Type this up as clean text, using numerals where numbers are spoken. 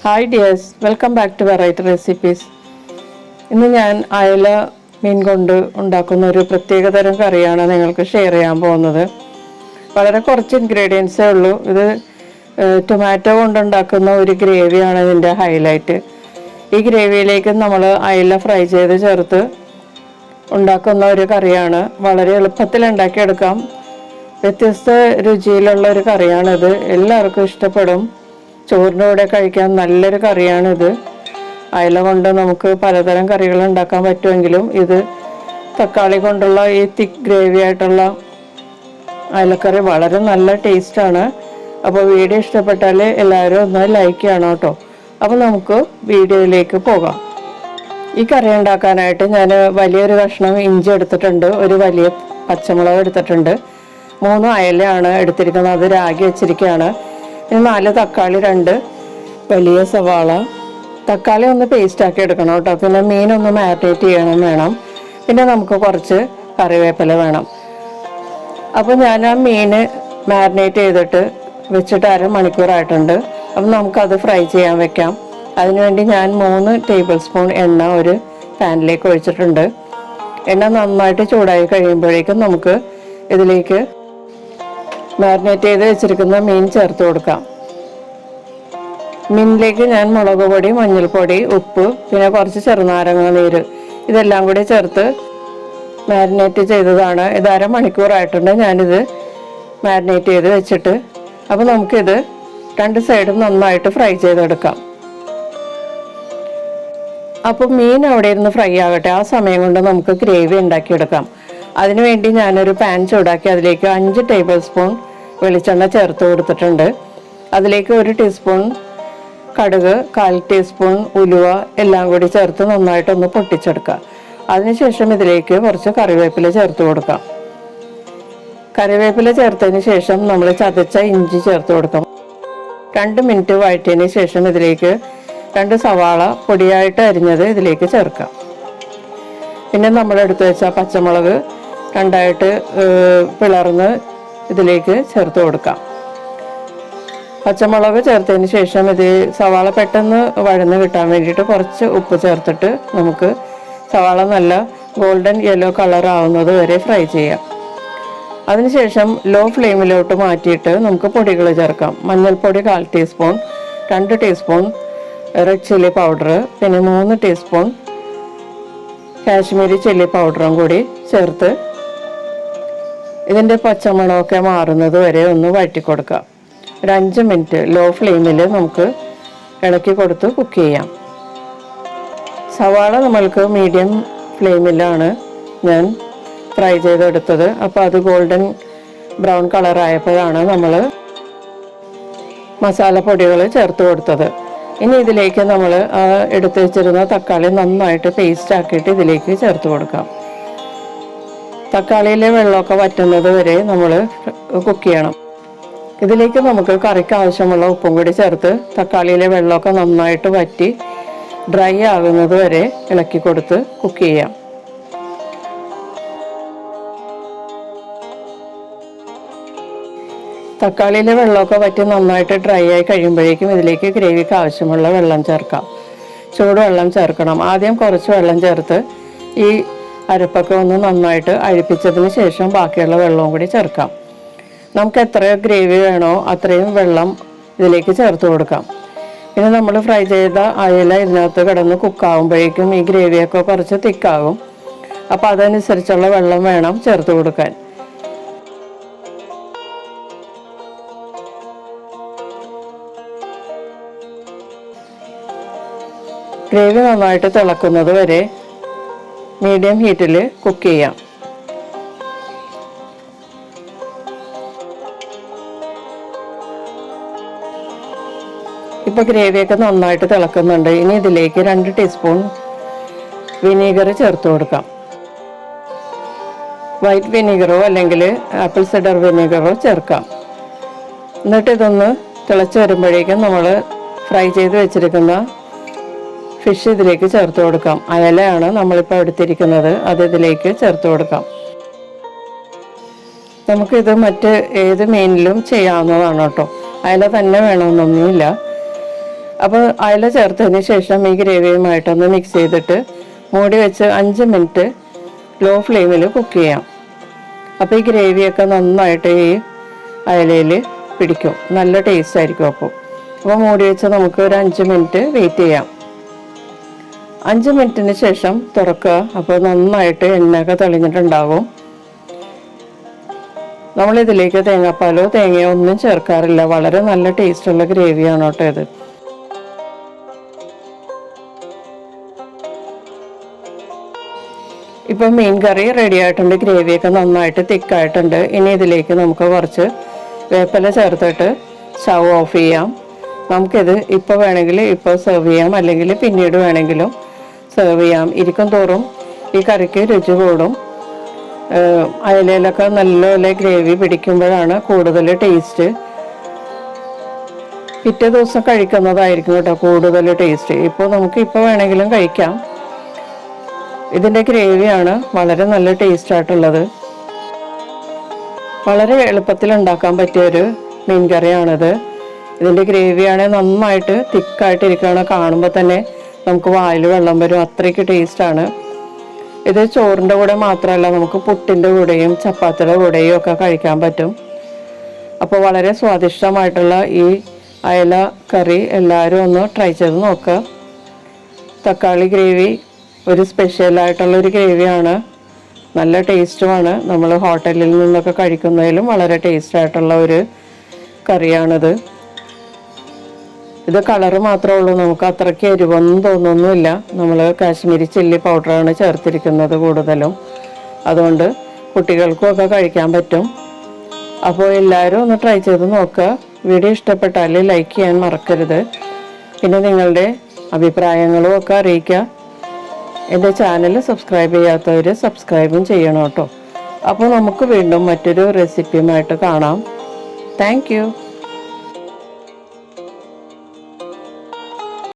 Hi dears, welcome back to Variety Recipes. ഇന്ന് ഞാൻ അയല മീൻ കൊണ്ട് ഉണ്ടാക്കുന്ന ഒരു പ്രത്യേക തരം കറിയാണ് നിങ്ങൾക്ക് ഷെയർ ചെയ്യാൻ പോകുന്നത്. വളരെ കുറച്ച് ഇൻഗ്രീഡിയൻസേ ഉള്ളൂ. ഇത് ടൊമാറ്റോ കൊണ്ടുണ്ടാക്കുന്ന ഒരു ഗ്രേവിയാണ് ഇതിൻ്റെ ഹൈലൈറ്റ്. ഈ ഗ്രേവിയിലേക്ക് നമ്മൾ അയല ഫ്രൈ ചെയ്ത് ചേർത്ത് ഉണ്ടാക്കുന്ന ഒരു കറിയാണ്. വളരെ എളുപ്പത്തിൽ ഉണ്ടാക്കിയെടുക്കാം. വ്യത്യസ്ത രുചിയിലുള്ള ഒരു കറിയാണിത്. എല്ലാവർക്കും ഇഷ്ടപ്പെടും. ചോറിൻ്റെ കൂടെ കഴിക്കാൻ നല്ലൊരു കറിയാണിത്. അയല കൊണ്ട് നമുക്ക് പലതരം കറികൾ ഉണ്ടാക്കാൻ പറ്റുമെങ്കിലും ഇത് തക്കാളി കൊണ്ടുള്ള ഈ തിക്ക് ഗ്രേവി ആയിട്ടുള്ള അയലക്കറി വളരെ നല്ല ടേസ്റ്റാണ്. അപ്പോൾ വീഡിയോ ഇഷ്ടപ്പെട്ടാൽ എല്ലാവരും ഒന്ന് ലൈക്ക് ചെയ്യണം കേട്ടോ. അപ്പോൾ നമുക്ക് വീഡിയോയിലേക്ക് പോകാം. ഈ കറി ഉണ്ടാക്കാനായിട്ട് ഞാൻ വലിയൊരു കഷ്ണം ഇഞ്ചി എടുത്തിട്ടുണ്ട്, ഒരു വലിയ പച്ചമുളക് എടുത്തിട്ടുണ്ട്, 3 അയലയാണ് എടുത്തിരിക്കുന്നത്, അത് രാഗി വെച്ചിരിക്കുകയാണ്. പിന്നെ 4 തക്കാളി, 2 വലിയ സവാള. തക്കാളി ഒന്ന് പേസ്റ്റ് ആക്കി എടുക്കണം കേട്ടോ. പിന്നെ മീനൊന്ന് മാരിനേറ്റ് ചെയ്യണം വേണം. പിന്നെ നമുക്ക് കുറച്ച് കറിവേപ്പില വേണം. അപ്പോൾ ഞാൻ ആ മീൻ മാരിനേറ്റ് ചെയ്തിട്ട് വെച്ചിട്ട് 1/2 മണിക്കൂറായിട്ടുണ്ട്. അപ്പം നമുക്കത് ഫ്രൈ ചെയ്യാൻ വെക്കാം. അതിനുവേണ്ടി ഞാൻ 3 ടേബിൾ സ്പൂൺ എണ്ണ ഒരു പാനിലേക്ക് ഒഴിച്ചിട്ടുണ്ട്. എണ്ണ നന്നായിട്ട് ചൂടായി കഴിയുമ്പോഴേക്കും നമുക്ക് ഇതിലേക്ക് മാരിനേറ്റ് ചെയ്ത് വെച്ചിരിക്കുന്ന മീൻ ചേർത്ത് കൊടുക്കാം. മീനിലേക്ക് ഞാൻ മുളക് പൊടി, മഞ്ഞൾപ്പൊടി, ഉപ്പ്, പിന്നെ കുറച്ച് ചെറുനാരങ്ങ നീര് ഇതെല്ലാം കൂടി ചേർത്ത് മാരിനേറ്റ് ചെയ്തതാണ്. ഇത് 1/2 മണിക്കൂറായിട്ടുണ്ട് ഞാനിത് മാരിനേറ്റ് ചെയ്ത് വെച്ചിട്ട്. അപ്പോൾ നമുക്കിത് 2 സൈഡും നന്നായിട്ട് ഫ്രൈ ചെയ്തെടുക്കാം. അപ്പോൾ മീൻ അവിടെ ഇരുന്ന് ഫ്രൈ ആകട്ടെ. ആ സമയം കൊണ്ട് നമുക്ക് ഗ്രേവി ഉണ്ടാക്കിയെടുക്കാം. അതിനുവേണ്ടി ഞാനൊരു പാൻ ചൂടാക്കി അതിലേക്ക് 5 ടേബിൾ സ്പൂൺ വെളിച്ചെണ്ണ ചേർത്ത് കൊടുത്തിട്ടുണ്ട്. അതിലേക്ക് 1 ടീസ്പൂൺ കടുക്, 1/4 ടീസ്പൂൺ ഉലുവ എല്ലാം കൂടി ചേർത്ത് നന്നായിട്ടൊന്ന് പൊട്ടിച്ചെടുക്കുക. അതിനുശേഷം ഇതിലേക്ക് കുറച്ച് കറിവേപ്പില ചേർത്ത് കൊടുക്കാം. കറിവേപ്പില ചേർത്തതിന് ശേഷം നമ്മൾ ചതച്ച ഇഞ്ചി ചേർത്ത് കൊടുക്കാം. 2 മിനിറ്റ് വഴറ്റിയതിന് ശേഷം ഇതിലേക്ക് 2 സവാള പൊടിയായിട്ട് അരിഞ്ഞത് ഇതിലേക്ക് ചേർക്കാം. പിന്നെ നമ്മൾ എടുത്തു വെച്ച പച്ചമുളക് 2ആയിട്ട് പിളർന്ന് ഇതിലേക്ക് ചേർത്ത് കൊടുക്കാം. പച്ചമുളക് ചേർത്തതിന് ശേഷം ഇത് സവാള പെട്ടെന്ന് വഴന്ന് കിട്ടാൻ വേണ്ടിയിട്ട് കുറച്ച് ഉപ്പ് ചേർത്തിട്ട് നമുക്ക് സവാള നല്ല ഗോൾഡൻ യെല്ലോ കളർ ആവുന്നത് വരെ ഫ്രൈ ചെയ്യാം. അതിനുശേഷം ലോ ഫ്ലെയിമിലോട്ട് മാറ്റിയിട്ട് നമുക്ക് പൊടികൾ ചേർക്കാം. മഞ്ഞൾപ്പൊടി 1/4 teaspoon, 2 teaspoon red chilli powder, പിന്നെ 3 ടീസ്പൂൺ കാശ്മീരി ചില്ലി പൗഡറും കൂടി ചേർത്ത് ഇതിൻ്റെ പച്ചമണമൊക്കെ മാറുന്നത് വരെ ഒന്ന് വഴറ്റി കൊടുക്കാം. ഒരു 5 മിനിറ്റ് ലോ ഫ്ലെയിമിൽ നമുക്ക് ഇളക്കി കൊടുത്ത് കുക്ക് ചെയ്യാം. സവാള നമ്മൾക്ക് മീഡിയം ഫ്ലെയിമിലാണ് ഞാൻ ഫ്രൈ ചെയ്തെടുത്തത്. അപ്പോൾ അത് ഗോൾഡൻ ബ്രൗൺ കളറായപ്പോഴാണ് നമ്മൾ മസാലപ്പൊടികൾ ചേർത്ത് കൊടുത്തത്. ഇനി ഇതിലേക്ക് നമ്മൾ എടുത്ത് വെച്ചിരുന്ന തക്കാളി നന്നായിട്ട് പേസ്റ്റ് ആക്കിയിട്ട് ഇതിലേക്ക് ചേർത്ത് കൊടുക്കാം. തക്കാളിയിലെ വെള്ളമൊക്കെ വറ്റുന്നത് വരെ നമ്മൾ കുക്ക് ചെയ്യണം. ഇതിലേക്ക് നമുക്ക് കറിക്ക് ആവശ്യമുള്ള ഉപ്പും കൂടി ചേർത്ത് തക്കാളിയിലെ വെള്ളമൊക്കെ നന്നായിട്ട് വറ്റി ഡ്രൈ ആകുന്നത് വരെ ഇളക്കി കൊടുത്ത് കുക്ക് ചെയ്യാം. തക്കാളിയിലെ വെള്ളമൊക്കെ വറ്റി നന്നായിട്ട് ഡ്രൈ ആയി കഴിയുമ്പോഴേക്കും ഇതിലേക്ക് ഗ്രേവിക്ക് ആവശ്യമുള്ള വെള്ളം ചേർക്കാം. ചൂടുവെള്ളം ചേർക്കണം. ആദ്യം കുറച്ച് വെള്ളം ചേർത്ത് ഈ അരപ്പൊക്കെ ഒന്ന് നന്നായിട്ട് അഴിപ്പിച്ചതിന് ശേഷം ബാക്കിയുള്ള വെള്ളവും കൂടി ചേർക്കാം. നമുക്ക് എത്ര ഗ്രേവി വേണോ അത്രയും വെള്ളം ഇതിലേക്ക് ചേർത്ത് കൊടുക്കാം. പിന്നെ നമ്മൾ ഫ്രൈ ചെയ്ത അയല ഇതിനകത്ത് കിടന്ന് കുക്കാവുമ്പോഴേക്കും ഈ ഗ്രേവിയൊക്കെ കുറച്ച് തിക്കാകും. അപ്പോൾ അതനുസരിച്ചുള്ള വെള്ളം വേണം ചേർത്ത് കൊടുക്കാൻ. ഗ്രേവി നന്നായിട്ട് തിളക്കുന്നത് വരെ മീഡിയം ഹീറ്റിൽ കുക്ക് ചെയ്യാം. ഇപ്പോൾ ഗ്രേവിയൊക്കെ നന്നായിട്ട് തിളക്കുന്നുണ്ട്. ഇനി ഇതിലേക്ക് 2 ടീസ്പൂൺ വിനീഗർ ചേർത്ത് കൊടുക്കാം. വൈറ്റ് വിനീഗറോ അല്ലെങ്കിൽ ആപ്പിൾ സിഡർ വിനീഗറോ ചേർക്കാം. എന്നിട്ട് ഇതൊന്ന് തിളച്ച് വരുമ്പോഴേക്കും നമ്മൾ ഫ്രൈ ചെയ്ത് വെച്ചിരിക്കുന്ന ഫിഷ് ഇതിലേക്ക് ചേർത്ത് കൊടുക്കാം. അയലയാണ് നമ്മളിപ്പോൾ എടുത്തിരിക്കുന്നത്, അത് ഇതിലേക്ക് ചേർത്ത് കൊടുക്കാം. നമുക്കിത് മറ്റ് ഏത് മീനിലും ചെയ്യാവുന്നതാണ് കേട്ടോ. അയല തന്നെ വേണമെന്നൊന്നുമില്ല. അപ്പോൾ അയല ചേർത്തതിന് ശേഷം ഈ ഗ്രേവിയുമായിട്ടൊന്ന് മിക്സ് ചെയ്തിട്ട് മൂടി വെച്ച് 5 മിനിറ്റ് ലോ ഫ്ലെയിമിൽ കുക്ക് ചെയ്യാം. അപ്പോൾ ഈ ഗ്രേവിയൊക്കെ നന്നായിട്ട് ഈ അയലയിൽ പിടിക്കും, നല്ല ടേസ്റ്റ് ആയിരിക്കും. അപ്പോൾ മൂടി വെച്ച് നമുക്ക് ഒരു 5 മിനിറ്റ് വെയിറ്റ് ചെയ്യാം. 5 മിനിറ്റിന് ശേഷം തുറക്കുക. അപ്പോൾ നന്നായിട്ട് എണ്ണയൊക്കെ തെളിഞ്ഞിട്ടുണ്ടാകും. നമ്മളിതിലേക്ക് തേങ്ങാപ്പാലോ തേങ്ങയോ ഒന്നും ചേർക്കാറില്ല. വളരെ നല്ല ടേസ്റ്റുള്ള ഗ്രേവിയാണ് കേട്ടോ ഇത്. ഇപ്പം മീൻ കറി റെഡി ആയിട്ടുണ്ട്. ഗ്രേവിയൊക്കെ നന്നായിട്ട് തിക്കായിട്ടുണ്ട്. ഇനി ഇതിലേക്ക് നമുക്ക് കുറച്ച് വേപ്പില ചേർത്തിട്ട് സ്റ്റൗ ഓഫ് ചെയ്യാം. നമുക്കിത് ഇപ്പോൾ വേണമെങ്കിൽ ഇപ്പോൾ സെർവ് ചെയ്യാം, അല്ലെങ്കിൽ പിന്നീട് വേണമെങ്കിലും സെർവ് ചെയ്യാം. ഇരിക്കും തോറും ഈ കറിക്ക് രുചി കൂടും. അയലയിലൊക്കെ നല്ലപോലെ ഗ്രേവി പിടിക്കുമ്പോഴാണ് കൂടുതൽ ടേസ്റ്റ്. പിറ്റേ ദിവസം കഴിക്കുന്നതായിരിക്കും കേട്ടോ കൂടുതൽ ടേസ്റ്റ്. നമുക്ക് ഇപ്പോൾ വേണമെങ്കിലും കഴിക്കാം. ഇതിൻ്റെ ഗ്രേവിയാണ് വളരെ നല്ല ടേസ്റ്റ് ആയിട്ടുള്ളത്. വളരെ എളുപ്പത്തിൽ ഉണ്ടാക്കാൻ പറ്റിയൊരു മീൻ കറിയാണിത്. ഇതിൻ്റെ ഗ്രേവിയാണെങ്കിൽ നന്നായിട്ട് തിക്കായിട്ടിരിക്കുകയാണ്. കാണുമ്പോൾ തന്നെ നമുക്ക് വായിൽ വെള്ളം വരും, അത്രയ്ക്ക് ടേസ്റ്റാണ്. ഇത് ചോറിൻ്റെ കൂടെ മാത്രമല്ല, നമുക്ക് പുട്ടിൻ്റെ കൂടെയും ചപ്പാത്തിയുടെ കൂടെയും ഒക്കെ കഴിക്കാൻ പറ്റും. അപ്പോൾ വളരെ സ്വാദിഷ്ടമായിട്ടുള്ള ഈ അയല കറി എല്ലാവരും ഒന്ന് ട്രൈ ചെയ്ത് നോക്കുക. തക്കാളി ഗ്രേവി ഒരു സ്പെഷ്യലായിട്ടുള്ളൊരു ഗ്രേവിയാണ്, നല്ല ടേസ്റ്റുമാണ്. നമ്മൾ ഹോട്ടലിൽ നിന്നൊക്കെ കഴിക്കുന്നതിലും വളരെ ടേസ്റ്റായിട്ടുള്ള ഒരു കറിയാണിത്. ഇത് കളറ് മാത്രമേ ഉള്ളൂ, നമുക്ക് അത്രയ്ക്ക് എരിവൊന്നും തോന്നുന്നില്ല. നമ്മൾ കാശ്മീരി ചില്ലി പൗഡറാണ് ചേർത്തിരിക്കുന്നത് കൂടുതലും, അതുകൊണ്ട് കുട്ടികൾക്കും ഒക്കെ കഴിക്കാൻ പറ്റും. അപ്പോൾ എല്ലാവരും ഒന്ന് ട്രൈ ചെയ്ത് നോക്കുക. വീഡിയോ ഇഷ്ടപ്പെട്ടാൽ ലൈക്ക് ചെയ്യാൻ മറക്കരുത്. പിന്നെ നിങ്ങളുടെ അഭിപ്രായങ്ങളും ഒക്കെ അറിയിക്കുക. എൻ്റെ ചാനൽ സബ്സ്ക്രൈബ് ചെയ്യാത്തവർ സബ്സ്ക്രൈബും ചെയ്യണം കേട്ടോ. അപ്പോൾ നമുക്ക് വീണ്ടും മറ്റൊരു റെസിപ്പിയുമായിട്ട് കാണാം. Thank you.